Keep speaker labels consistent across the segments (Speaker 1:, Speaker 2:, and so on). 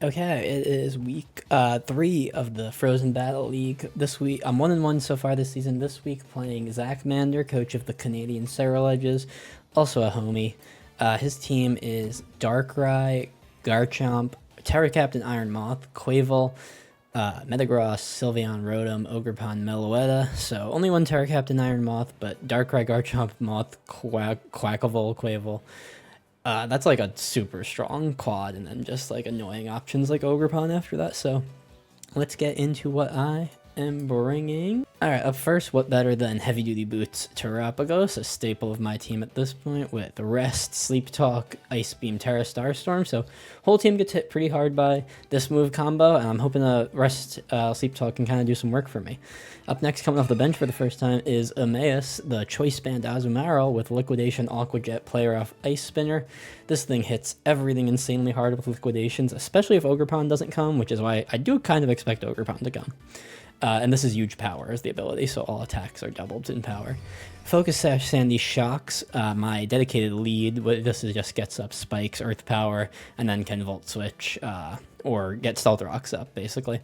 Speaker 1: Okay, it is week 3 of the Frozen Battle League. This week, I'm 1-1 so far this season. This week, playing Zach Mander, coach of the Canadian Sarah Ledges, also a homie. His team is Darkrai, Garchomp, Tera Captain Iron Moth, Quavel, Metagross, Sylveon, Rotom, Ogerpon, Meloetta. So only one Tera Captain Iron Moth, but Darkrai, Garchomp, Moth, Quackable, Quavel. That's like a super strong quad, and then just like annoying options like Ogerpon after that. So let's get into what I am bringing. All right, up first, what better than heavy duty boots Terrapagos, a staple of my team at this point, with Rest, Sleep Talk, Ice Beam, Terra, Starstorm. So whole team gets hit pretty hard by this move combo, and I'm hoping Rest, Sleep Talk can kind of do some work for me. Up next, coming off the bench for the first time, is Emmaus, the Choice Band Azumarill with Liquidation, Aqua Jet, Player Off, Ice Spinner. This thing hits everything insanely hard with Liquidations, especially if Ogerpon doesn't come, which is why I do kind of expect Ogerpon to come. And this is huge power as the ability, so all attacks are doubled in power. Focus Sash, Sandy Shocks, my dedicated lead. This is just gets up spikes, earth power, and then can Volt Switch or get Stealth Rocks up, basically.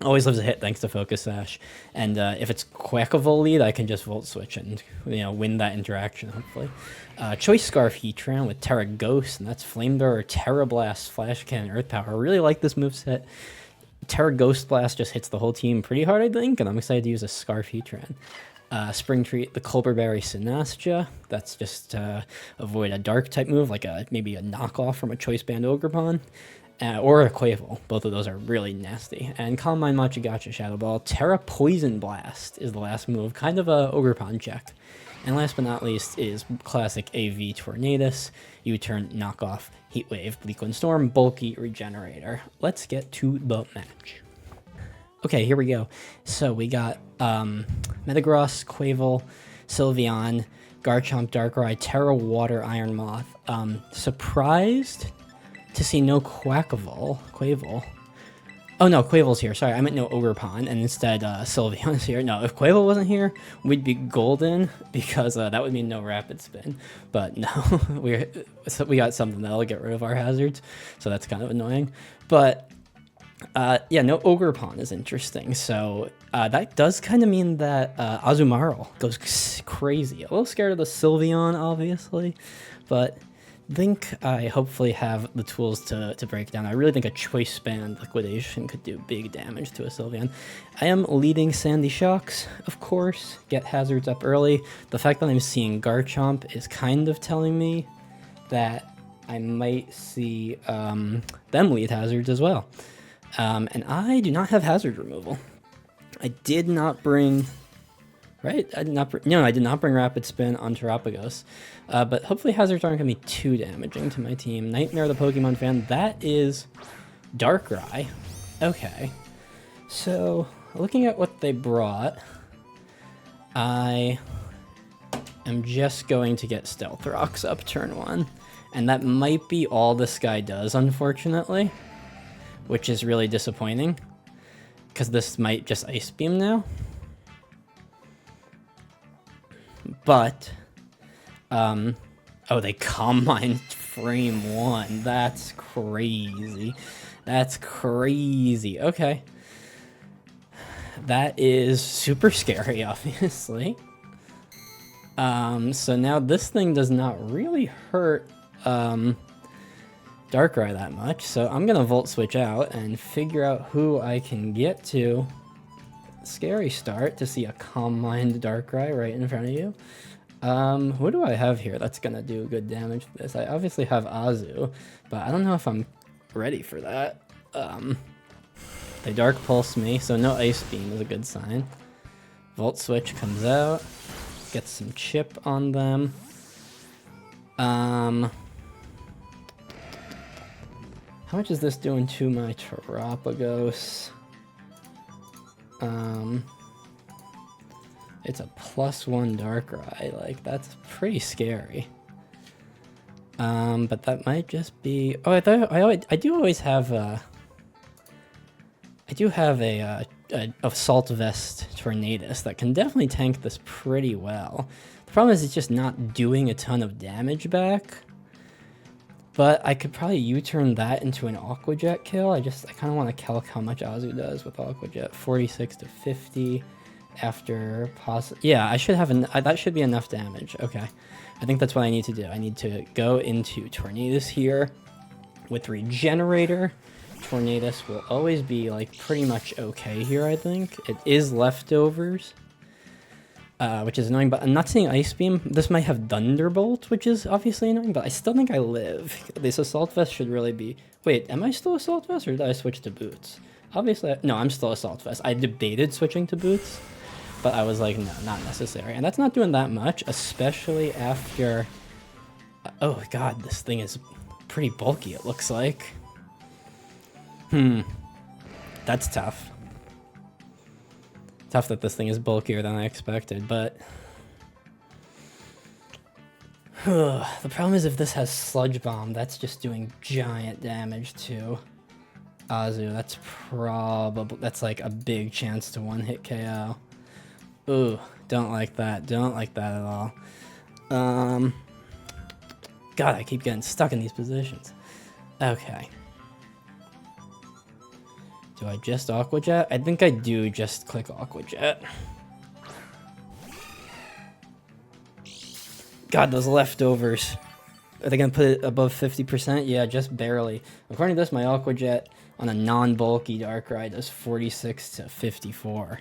Speaker 1: Always lives a hit thanks to Focus Sash. And if it's Quackable lead, I can just Volt Switch and win that interaction, hopefully. Choice Scarf Heatran with Tera Ghost, and that's Flamethrower, Terra Blast, Flash Cannon, Earth Power. I really like this moveset. Terra Ghost Blast just hits the whole team pretty hard, I think, and I'm excited to use a Scarf Heatran. Spring Treat, the Colberberry Sinastia. That's just to avoid a dark type move, like maybe a knockoff from a Choice Band Ogerpon. Or a Quavel. Both of those are really nasty. And Calm Mind, Machigacha, Shadow Ball. Terra Poison Blast is the last move, kind of a Ogerpon check. And last but not least is classic AV Tornadus, U-Turn, Knockoff, Heat Wave, Bleak Wind Storm, Bulky, Regenerator. Let's get to the match. Okay, here we go. So we got Metagross, Quavel, Sylveon, Garchomp, Darkrai, Terra, Water, Iron Moth. Surprised to see no Quavel. Oh no, Quavel's here. Sorry, I meant no Ogerpon, and instead Sylveon's here. No, if Quavel wasn't here, we'd be golden because that would mean no Rapid Spin. But no, we got something that'll get rid of our hazards, so that's kind of annoying. But yeah, no Ogerpon is interesting. So that does kind of mean that Azumarill goes crazy. A little scared of the Sylveon, obviously, but think I hopefully have the tools to break it down. I really think a Choice Band Liquidation could do big damage to a Sylveon. I am leading Sandy Shocks, of course. Get hazards up early. The fact that I'm seeing Garchomp is kind of telling me that I might see them lead hazards as well. And I do not have hazard removal. I did not bring... Right? I did not bring Rapid Spin on Terrapagos. But hopefully hazards aren't going to be too damaging to my team. Nightmare the Pokemon fan. That is Darkrai. Okay. So, looking at what they brought, I am just going to get Stealth Rocks up turn 1. And that might be all this guy does, unfortunately. Which is really disappointing. Because this might just Ice Beam now. But, oh, they Calm Mind frame 1. That's crazy. That's crazy. Okay. That is super scary, obviously. So now this thing does not really hurt, Darkrai that much. So I'm going to Volt Switch out and figure out who I can get to. Scary start to see a Calm Mind Darkrai right in front of you. Who do I have here that's gonna do good damage to this? I obviously have Azu, but I don't know if I'm ready for that. They Dark Pulse me, so no Ice Beam is a good sign. Volt Switch comes out, gets some chip on them. How much is this doing to my Terrapagos? It's a +1 Darkrai, like that's pretty scary. But that might just be. Oh, I do always have I do have a Assault Vest Tornadus that can definitely tank this pretty well. The problem is it's just not doing a ton of damage back. But I could probably U-turn that into an Aqua Jet kill. I kind of want to calc how much Azu does with Aqua Jet. 46 to 50 after yeah, I should have that should be enough damage. Okay. I think that's what I need to do. I need to go into Tornadus here with Regenerator. Tornadus will always be like pretty much okay here, I think. It is leftovers. Which is annoying, but I'm not seeing Ice Beam. This might have Thunderbolt, which is obviously annoying, but I still think I live. This Assault Vest should really be... Wait, am I still Assault Vest, or did I switch to Boots? Obviously, no, I'm still Assault Vest. I debated switching to Boots, but I was like, no, not necessary. And that's not doing that much, especially after... oh god, this thing is pretty bulky, it looks like. That's tough. Tough that this thing is bulkier than I expected, but... the problem is if this has Sludge Bomb, that's just doing giant damage to Azu. That's probably... that's like a big chance to one-hit KO. Ooh, don't like that. Don't like that at all. God, I keep getting stuck in these positions. Okay. Do I just Aqua Jet? I think I do just click Aqua Jet. God, those leftovers. Are they going to put it above 50%? Yeah, just barely. According to this, my Aqua Jet on a non-bulky Darkrai does 46 to 54.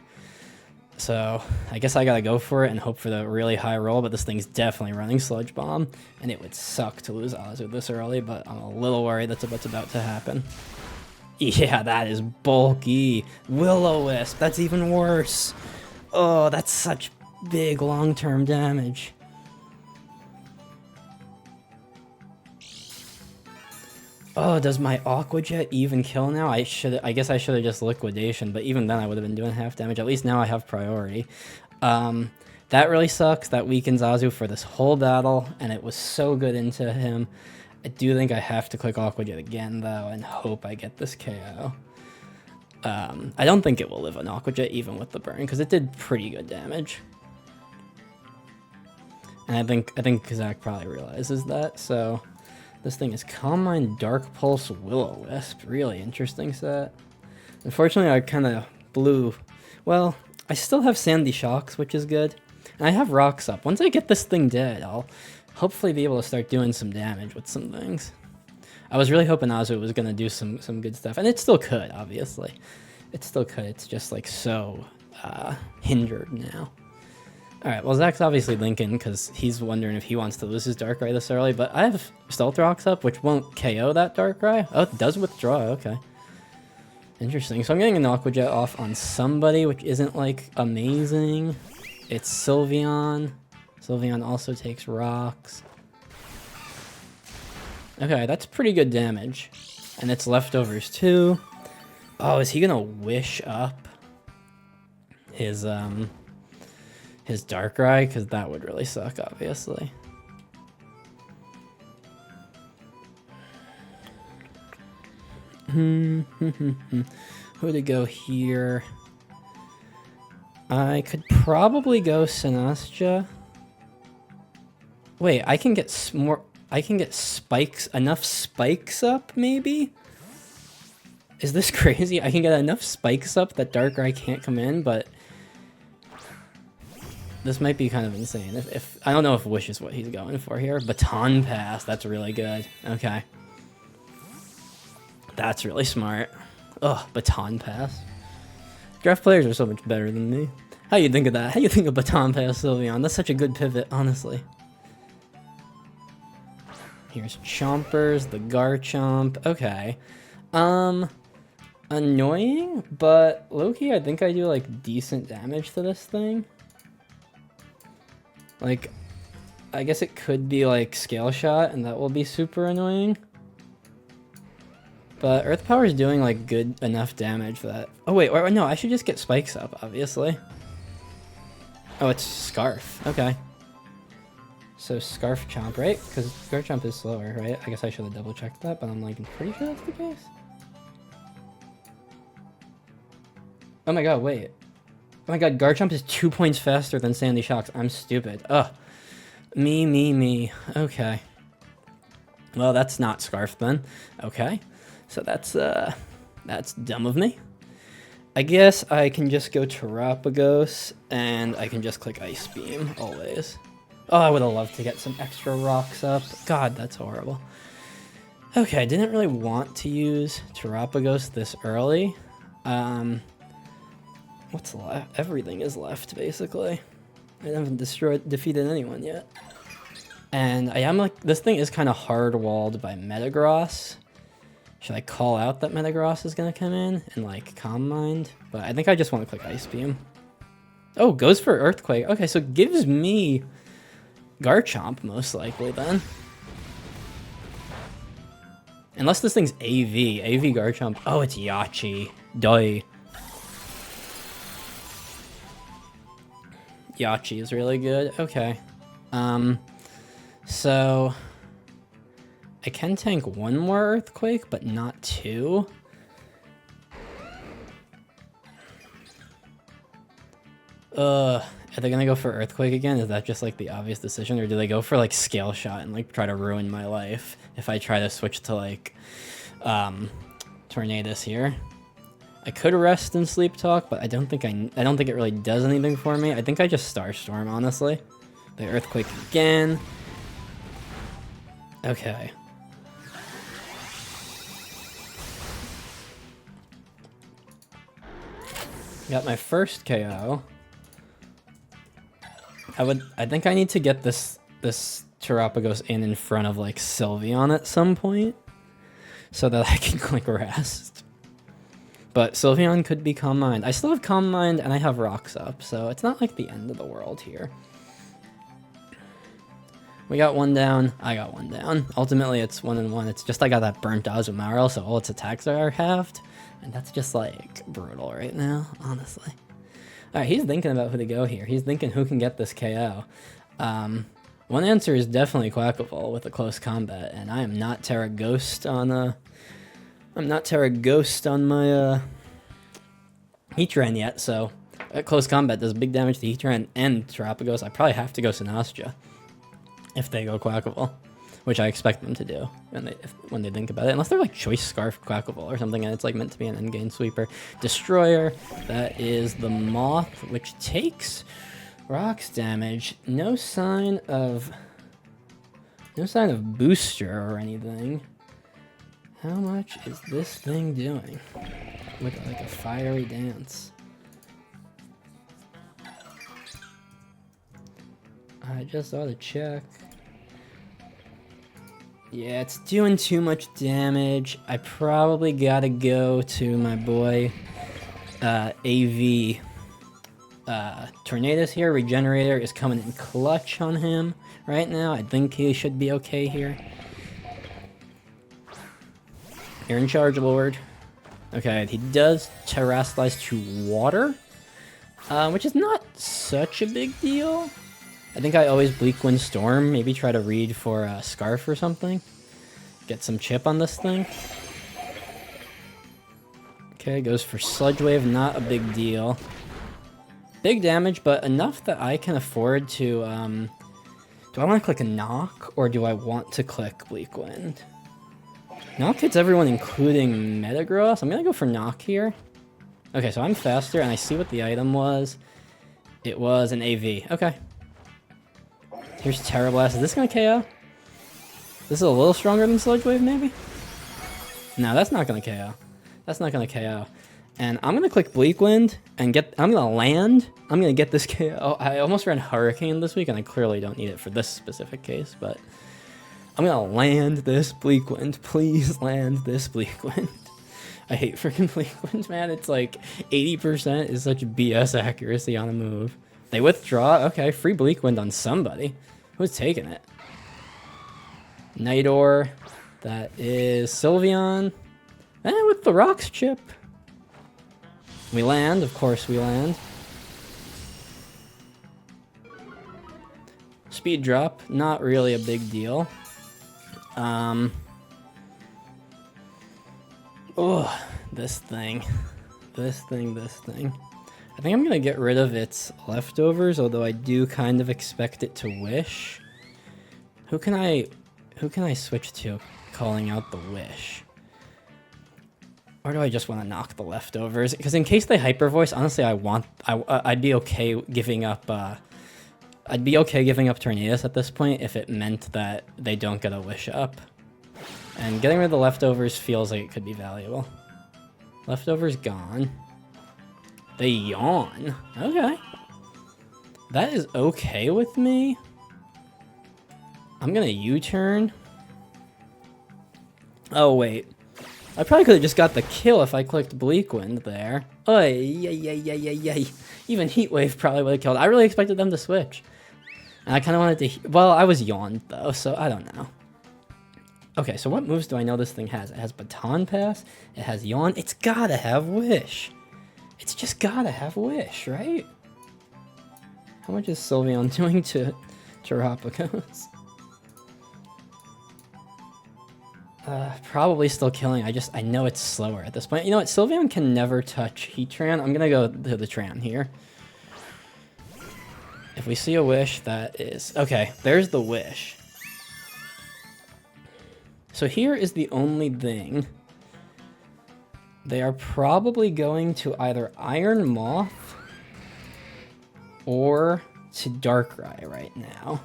Speaker 1: So, I guess I gotta go for it and hope for the really high roll, but this thing's definitely running Sludge Bomb, and it would suck to lose Azu this early, but I'm a little worried that's what's about to happen. Yeah, that is bulky. Will-O-Wisp, that's even worse. Oh, that's such big long-term damage. Oh, does my Aqua Jet even kill now? I guess I should have just Liquidation, but even then I would have been doing half damage. At least now I have priority. That really sucks. That weakens Azu for this whole battle, and it was so good into him. I do think I have to click Aqua Jet again, though, and hope I get this KO. I don't think it will live on Aqua Jet, even with the burn, because it did pretty good damage. And I think Zach probably realizes that, so... This thing is Calm Mind, Dark Pulse, Will-O-Wisp. Really interesting set. Unfortunately, I kind of blew... Well, I still have Sandy Shocks, which is good. And I have Rocks Up. Once I get this thing dead, I'll hopefully be able to start doing some damage with some things. I was really hoping Azu was going to do some good stuff. And it still could, obviously. It still could. It's just, like, so hindered now. Alright, well, Zach's obviously linking because he's wondering if he wants to lose his Darkrai this early, but I have Stealth Rocks up, which won't KO that Darkrai. Oh, it does withdraw, okay. Interesting. So I'm getting an Aqua Jet off on somebody, which isn't, like, amazing. It's Sylveon. Sylveon also takes Rocks. Okay, that's pretty good damage. And it's leftovers, too. Oh, is he gonna wish up his Darkrai? Because that would really suck, obviously. Who to go here? I could probably go Sinastcha. Wait, I can get more... I can get spikes... Enough spikes up, maybe? Is this crazy? I can get enough spikes up that Darkrai can't come in, but... This might be kind of insane. If I don't know if Wish is what he's going for here. Baton Pass, that's really good. Okay. That's really smart. Ugh, Baton Pass. Draft players are so much better than me. How you think of that? How you think of Baton Pass, Sylveon? That's such a good pivot, honestly. Here's Chompers, the Garchomp. Okay. Annoying, but low-key, I think I do, like, decent damage to this thing. Like, I guess it could be, like, Scale Shot, and that will be super annoying. But Earth Power is doing, like, good enough damage for that. Oh, wait, or, no, I should just get Spikes up, obviously. Oh, it's Scarf. Okay. So Scarf Chomp, right? Because Garchomp is slower, right? I guess I should have double-checked that, but I'm, like, pretty sure that's the case. Oh my god, wait. Oh my god, Garchomp is 2 points faster than Sandy Shocks. I'm stupid. Ugh. Me. Okay. Well, that's not Scarf then. Okay. So that's dumb of me. I guess I can just go Terapagos, and I can just click Ice Beam, always. Oh, I would have loved to get some extra rocks up. God, that's horrible. Okay, I didn't really want to use Terapagos this early. What's left? Everything is left, basically. I haven't defeated anyone yet. And I am like, this thing is kind of hard-walled by Metagross. Should I call out that Metagross is going to come in and, like, Calm Mind? But I think I just want to click Ice Beam. Oh, goes for Earthquake. Okay, so it gives me Garchomp, most likely, then. Unless this thing's AV. AV Garchomp. Oh, it's Yachi. Doi. Yachi is really good. Okay. So I can tank one more Earthquake, but not two. Are they gonna go for Earthquake again? Is that just like the obvious decision, or do they go for like Scale Shot and like try to ruin my life if I try to switch to like Tornadus here? I could rest and Sleep Talk, but I don't think it really does anything for me. I think I just Starstorm, honestly. The Earthquake again. Okay. Got my first KO. I think I need to get this Terapagos in front of like Sylveon at some point, so that I can click rest. But Sylveon could be Calm Mind. I still have Calm Mind and I have Rocks up, so it's not like the end of the world here. We got one down, I got one down. Ultimately, it's 1-1. It's just I got that burnt Azumarill, so all its attacks are halved. And that's just, like, brutal right now, honestly. Alright, he's thinking about who to go here. He's thinking who can get this KO. One answer is definitely Quackable with a close combat, and I am not Tera Ghost on, I'm not Tera Ghost on my, Heatran yet, so at close combat does big damage to Heatran and Terapagos. I probably have to go Sinastria if they go Quackable, which I expect them to do when they think about it. Unless they're like Choice Scarf Quackable or something and it's like meant to be an endgame sweeper. Destroyer, that is the Moth, which takes rocks damage. No sign of booster or anything. How much is this thing doing with like a fiery dance? I just ought to check. Yeah, it's doing too much damage. I probably gotta go to my boy AV Tornadus here. Regenerator is coming in clutch on him right now. I think he should be okay here. You're in charge, Lord. Okay, he does Terrasilize to water, which is not such a big deal. I think I always Bleak Wind Storm, maybe try to read for a Scarf or something. Get some chip on this thing. Okay, goes for Sludge Wave, not a big deal. Big damage, but enough that I can afford to, do I want to click a Knock, or do I want to click Bleak Wind? Knock hits everyone, including Metagross. I'm gonna go for Knock here. Okay, so I'm faster, and I see what the item was. It was an AV. Okay. Here's Terra Blast. Is this gonna KO? This is a little stronger than Sludge Wave, maybe? No, that's not gonna KO. That's not gonna KO. And I'm gonna click Bleak Wind and I'm gonna land. I'm gonna get this KO. I almost ran Hurricane this week, and I clearly don't need it for this specific case, but I'm gonna land this Bleak Wind. Please land this Bleak Wind. I hate freaking Bleak Wind, man. It's like 80% is such BS accuracy on a move. They withdraw. Okay, free Bleak Wind on somebody. Who's taking it? Nidor. That is Sylveon. And with the Rocks chip. We land. Of course we land. Speed drop. Not really a big deal. Oh, this thing. This thing. I think I'm gonna get rid of its leftovers, although I do kind of expect it to wish. Who can I Who can I switch to calling out the Wish? Or do I just want to knock the leftovers? Because in case they Hyper Voice, honestly, I'd be okay giving up. I'd be okay giving up Tornadus at this point if it meant that they don't get a Wish up. And getting rid of the leftovers feels like it could be valuable. Leftovers gone. They yawn. Okay. That is okay with me. I'm gonna U-turn. Oh, wait. I probably could have just got the kill if I clicked Bleak Wind there. Oy, yay. Even Heat Wave probably would have killed. I really expected them to switch. And I kind of wanted to... Well, I was yawned, though, so I don't know. Okay, so what moves do I know this thing has? It has Baton Pass. It has Yawn. It's gotta have Wish. It's just gotta have Wish, right? How much is Sylveon doing to Terapagos? Probably still killing. I know it's slower at this point. You know what? Sylveon can never touch Heatran. I'm gonna go to the Tran here. If we see a Wish, that is... Okay, there's the Wish. So here is the only thing. They are probably going to either Iron Moth or to Darkrai right now.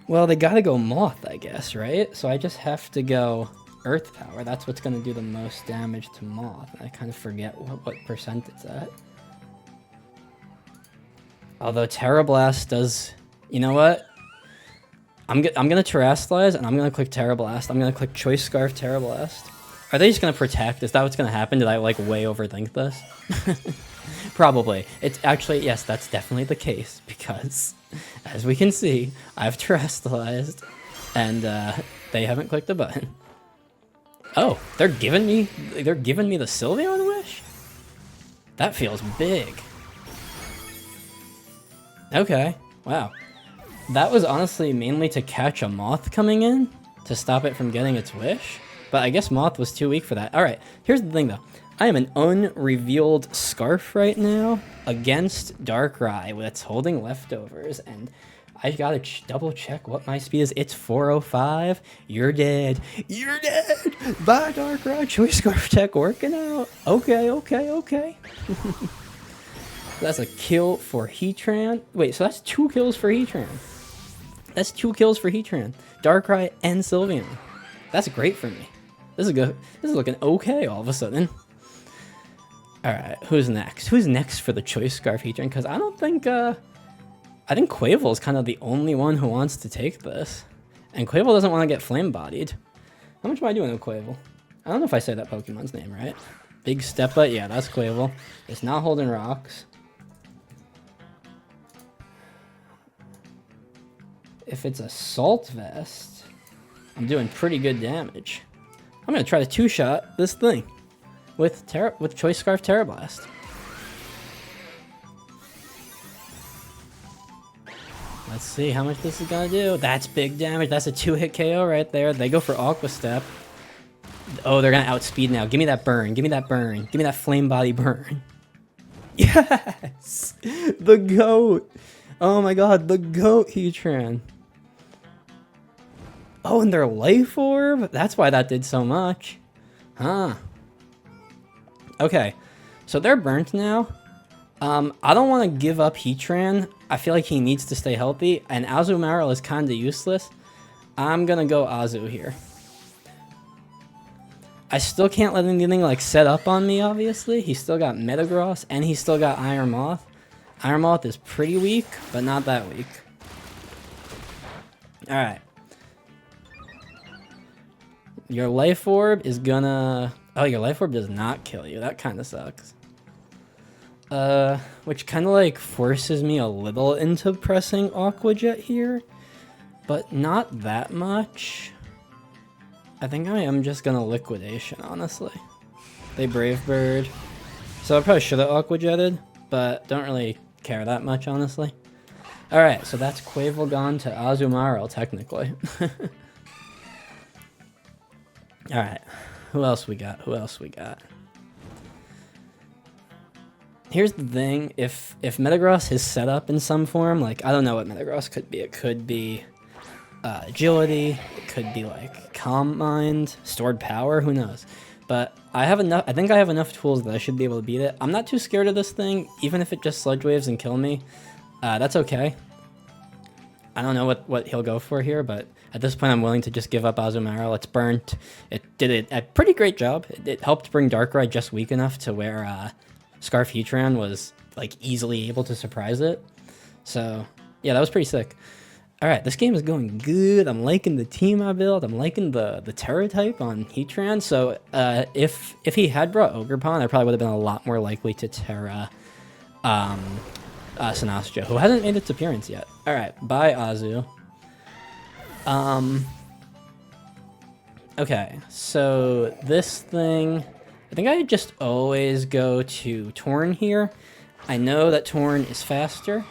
Speaker 1: Well, they gotta go Moth, I guess, right? So I just have to go Earth Power. That's what's gonna do the most damage to Moth. I kind of forget what percent it's at. Although Tera Blast does... You know what? I'm gonna Terastallize, and I'm gonna click Tera Blast. I'm gonna click Choice Scarf Tera Blast. Are they just gonna protect? Is that what's gonna happen? Did I, like, way overthink this? Probably. It's actually... Yes, that's definitely the case, because... As we can see, I've Terastallized, and they haven't clicked the button. Oh, they're giving me the Sylveon Wish? That feels big. Okay, wow. That was honestly mainly to catch a Moth coming in, to stop it from getting its Wish, but I guess Moth was too weak for that. Alright, here's the thing though. I am an unrevealed Scarf right now against Darkrai that's holding leftovers, and I gotta double check what my speed is. It's 405. You're dead. You're dead! Bye, Darkrai. Choice Scarf Tech working out. Okay. That's a kill for Heatran. Wait, so that's 2 kills for Heatran. That's 2 kills for Heatran. Darkrai and Sylveon. That's great for me. This is good. This is looking okay all of a sudden. Alright, who's next? Who's next for the Choice Scarf Heatran? Because I don't think, I think Quavel is kind of the only one who wants to take this. And Quavel doesn't want to get flame-bodied. How much am I doing with Quavel? I don't know if I say that Pokemon's name right. Big Steppa? Yeah, that's Quavel. It's not holding rocks. If it's a Salt Vest, I'm doing pretty good damage. I'm going to try to 2-shot this thing. With Choice Scarf Tera Blast. Let's see how much this is gonna do. That's big damage. That's a 2-hit KO right there. They go for Aqua Step. Oh, they're gonna outspeed now. Give me that burn. Give me that burn. Give me that flame body burn. Yes! The GOAT! Oh my god, the GOAT Heatran. Oh, and their Life Orb? That's why that did so much. Huh. Okay, so they're burnt now. I don't want to give up Heatran. I feel like he needs to stay healthy, and Azumarill is kind of useless. I'm going to go Azu here. I still can't let anything like set up on me, obviously. He's still got Metagross, and he's still got Iron Moth. Iron Moth is pretty weak, but not that weak. Alright. Your Life Orb is gonna... Oh, your Life Orb does not kill you. That kind of sucks. Which kind of like forces me a little into pressing Aqua Jet here, but not that much. I think I am just gonna Liquidation, honestly. They Brave Bird. So I probably should have Aqua Jetted, but don't really care that much, honestly. Alright, so that's Quavel gone to Azumarill, technically. Alright. Who else we got? Here's the thing, if Metagross is set up in some form, like, I don't know what Metagross could be. It could be, agility. It could be like calm mind, stored power. Who knows? But I have enough. I think I have enough tools that I should be able to beat it. I'm not too scared of this thing, even if it just sludge waves and kill me. That's okay. I don't know what he'll go for here, but at this point I'm willing to just give up Azumarill. It's burnt. It did a pretty great job. It helped bring Darkrai just weak enough to where Scarf Heatran was like easily able to surprise it. So yeah, that was pretty sick. All right, this game is going good. I'm liking the team I built. I'm liking the Tera type on Heatran. So if he had brought Ogerpon, I probably would have been a lot more likely to Tera Sinastro, who hasn't made its appearance yet. All right, bye Azu. Okay, so this thing, I think I just always go to Torn here. I know that Torn is faster.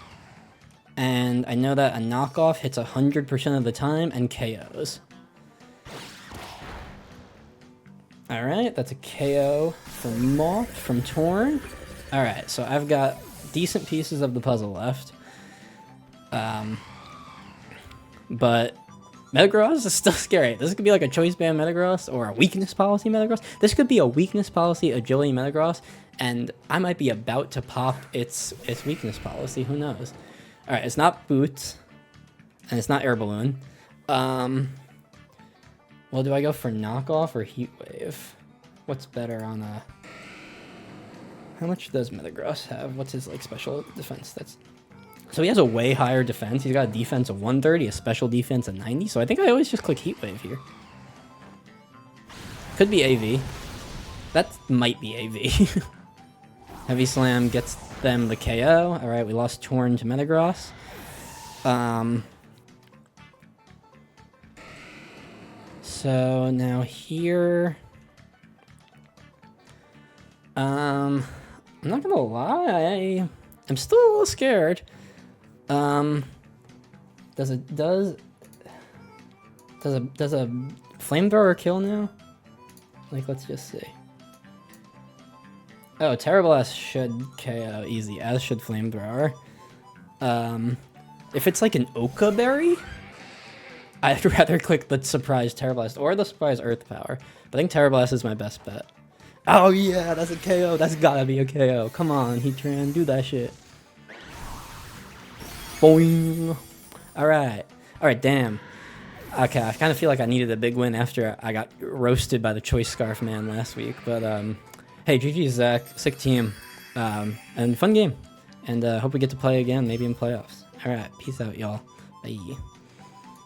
Speaker 1: And I know that a knockoff hits 100% of the time and KOs. Alright, that's a KO from Moth, from Torn. Alright, so I've got decent pieces of the puzzle left. But Metagross is still scary. This could be like a choice band Metagross or a weakness policy Metagross. This could be a weakness policy agility Metagross, and I might be about to pop its weakness policy. Who knows? Alright, it's not Boots, and it's not Air Balloon. Well, do I go for Knockoff or Heat Wave? What's better on a... How much does Metagross have? What's his like special defense? So he has a way higher defense. He's got a defense of 130, a special defense of 90. So I think I always just click Heat Wave here. Could be AV. That might be AV. Heavy Slam gets them the KO. Alright, we lost Torn to Metagross. So now here... I'm not gonna lie, I'm still a little scared. Does a flamethrower kill now? Like, let's just see. Oh, Terra Blast should KO easy, as should Flamethrower. If it's like an Oka Berry, I'd rather click the surprise Terra Blast or the surprise Earth Power. But I think Terra Blast is my best bet. Oh yeah, that's a KO. That's gotta be a KO. Come on, Heatran, do that shit. Boing. Alright. Alright, damn. Okay, I kind of feel like I needed a big win after I got roasted by the Choice Scarf Man last week. But, hey, GG, Zach. Sick team. And fun game. And hope we get to play again, maybe in playoffs. Alright, peace out, y'all. Bye.